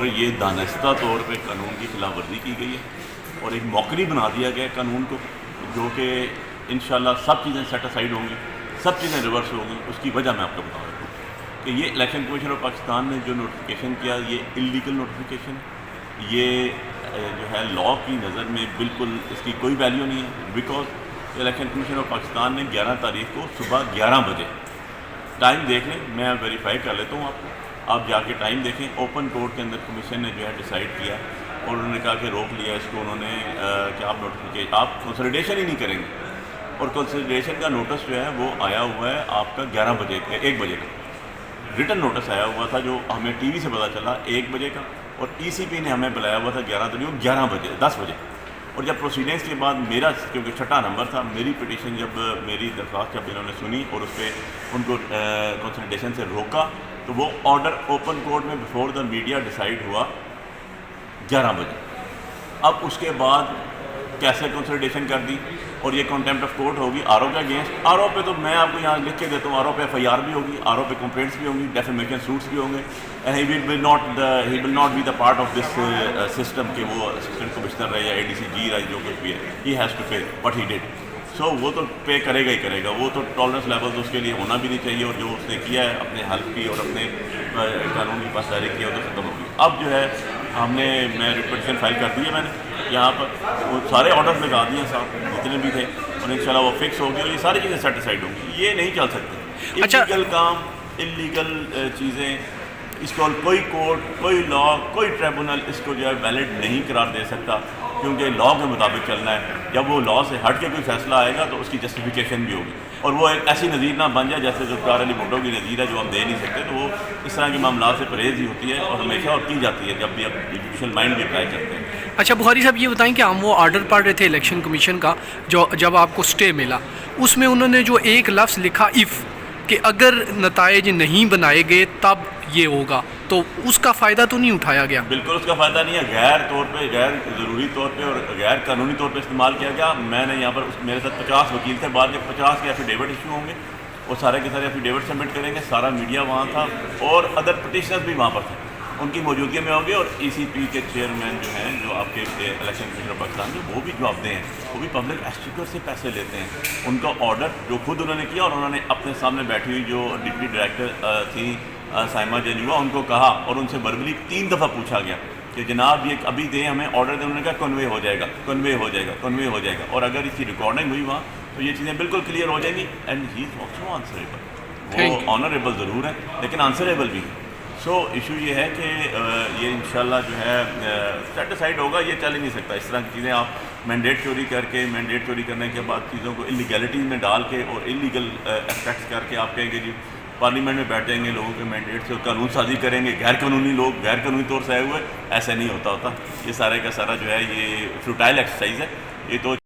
یہ دانستہ طور پہ قانون کی خلاف ورزی کی گئی ہے اور ایک موکری بنا دیا گیا قانون کو، جو کہ انشاءاللہ سب چیزیں سیٹ اسائڈ ہوں گی، سب چیزیں ریورس ہوں گی۔ اس کی وجہ میں آپ کو بتا رہا ہوں کہ یہ الیکشن کمیشن آف پاکستان نے جو نوٹیفیکیشن کیا یہ انلیگل نوٹیفیکیشن ہے، یہ جو ہے لاء کی نظر میں بالکل اس کی کوئی ویلیو نہیں ہے، because election commission of Pakistan نے 11 تاریخ کو صبح 11 بجے، ٹائم دیکھ لیں، میں ویریفائی کر لیتا ہوں آپ کو، آپ جا کے ٹائم دیکھیں، اوپن کورٹ کے اندر کمیشن نے جو ہے ڈیسائیڈ کیا اور انہوں نے کہا کہ روک لیا اس کو، انہوں نے کہ آپ نوٹیفیکیشن آپ کنسلٹیشن ہی نہیں کریں گے، اور کنسلٹیشن کا نوٹس جو ہے وہ آیا ہوا ہے آپ کا 11 بجے 1 بجے کا ریٹن نوٹس آیا ہوا تھا، جو ہمیں ٹی وی سے پتہ چلا 1 بجے کا، اور ای سی پی نے ہمیں بلایا ہوا تھا 11 بجے 10 بجے۔ اور جب پروسیڈنگس کے بعد میرا کیونکہ چھٹا نمبر تھا، میری پٹیشن جب میری درخواست جب انہوں نے سنی اور اس پہ ان کو کنسلٹیشن سے روکا، تو وہ آرڈر اوپن کورٹ میں بفور دا میڈیا ڈیسائیڈ ہوا 11 بجے۔ اب اس کے بعد کیسے کنسلٹیشن کر دی، اور یہ کنٹیمپٹ آف کورٹ ہوگی آر او کے اگینسٹ۔ آر او پہ تو میں آپ کو یہاں لکھ کے دیتا ہوں، آر او پہ ایف آئی آر بھی ہوگی، آر او پہ کمپلینٹس بھی ہوں گی، ڈیفیمیشن سوٹس بھی ہوں گے، and he will not be the part of this system کہ وہ اسسٹنٹ کمشنر رہے یا اے ڈی سی جی رہے، جو کچھ بھی ہے، he has to pay what he did. So وہ تو پے کرے گا ہی کرے گا، وہ تو ٹالرنس لیول اس کے لیے ہونا بھی نہیں چاہیے، اور جو اس نے کیا ہے اپنے حلف کی اور اپنے قانون کی پاسداری کی ہے وہ تو ختم ہوگی۔ اب جو ہے میں ریپٹیشن فائل کر دی ہے، میں نے یہاں پر وہ سارے آرڈرز لگا دیے ہیں صاحب جتنے بھی تھے، اور انشاءاللہ وہ فکس ہوگی اور یہ ساری چیزیں سیٹسفائڈ ہوں گی۔ یہ نہیں چل سکتی انلیگل کام، انلیگل چیزیں، اس کو کوئی کورٹ، کوئی لاء، کوئی ٹریبونل اس کو جو ہے ویلڈ نہیں قرار دے سکتا، کیونکہ لاء کے مطابق چلنا ہے۔ جب وہ لاء سے ہٹ کے کوئی فیصلہ آئے گا تو اس کی جسٹیفیکیشن بھی ہوگی، اور وہ ایک ایسی نظیر نہ بن جائے جیسے ذوالفقار علی بھٹو کی نظیر ہے جو ہم دے نہیں سکتے۔ تو وہ اس طرح کے معاملات سے پرہیز ہی ہوتی ہے اور ہمیشہ اور کی جاتی ہے جب بھی اب جوڈیشل مائنڈ بھی اپلائی کرتے ہیں۔ اچھا بخاری صاحب، یہ بتائیں کہ ہم وہ آرڈر پڑھ رہے تھے الیکشن کمیشن کا، جو جب آپ کو سٹے ملا، اس میں انہوں نے جو ایک لفظ لکھا ایف، کہ اگر نتائج نہیں بنائے گئے تب یہ ہوگا، تو اس کا فائدہ تو نہیں اٹھایا گیا؟ بالکل اس کا فائدہ نہیں ہے، غیر طور پہ، غیر ضروری طور پہ اور غیر قانونی طور پہ استعمال کیا گیا۔ میں نے یہاں پر میرے ساتھ 50 وکیل تھے، بعد کے 50 کے ایفیڈیوٹ ایشو ہوں گے، وہ سارے کے سارے ایفیڈیوٹ سبمٹ کریں گے، سارا میڈیا وہاں تھا اور ادر پٹیشنرز بھی وہاں پر تھے، ان کی موجودگی میں ہوں گے، اور ای سی پی کے چیئرمین جو ہیں، جو آپ کے الیکشن کمیشن آف پاکستان کے، وہ بھی جواب دیں ہیں، وہ بھی پبلک ایکسچیکر سے پیسے لیتے ہیں۔ ان کا آرڈر جو خود انہوں نے کیا، اور انہوں نے اپنے سامنے بیٹھی ہوئی جو ڈپٹی ڈائریکٹر تھی سائمہ جنیوا، ان کو کہا اور ان سے وربلی 3 دفعہ پوچھا گیا کہ جناب یہ ابھی دیں ہمیں آرڈر دیں، انہوں نے کہا کنوے ہو جائے گا، کنوے ہو جائے گا، کنوے ہو جائے گا، اور اگر اس کی ریکارڈنگ ہوئی وہاں تو یہ چیزیں بالکل کلیئر ہو جائیں گی، and he is also answerable, وہ آنریبل ضرور ہے لیکن آنسریبل بھی ہے۔ سو ایشو یہ ہے کہ یہ انشاءاللہ جو ہے سیٹسفائڈ ہوگا، یہ چل ہی نہیں سکتا اس طرح کی چیزیں آپ مینڈیٹ چوری کر کے، مینڈیٹ چوری کرنے کے بعد چیزوں کو انلیگیلٹیز میں ڈال کے اور انلیگل ایسپیکٹس کر کے آپ کہیں گے جی پارلیمنٹ میں بیٹھیں گے، لوگوں کے مینڈیٹ سے قانون سازی کریں گے، غیر قانونی لوگ غیر قانونی طور سے آئے ہوئے، ایسا نہیں ہوتا۔ یہ سارے کا سارا جو ہے یہ فیوٹائل ایکسرسائز ہے، یہ تو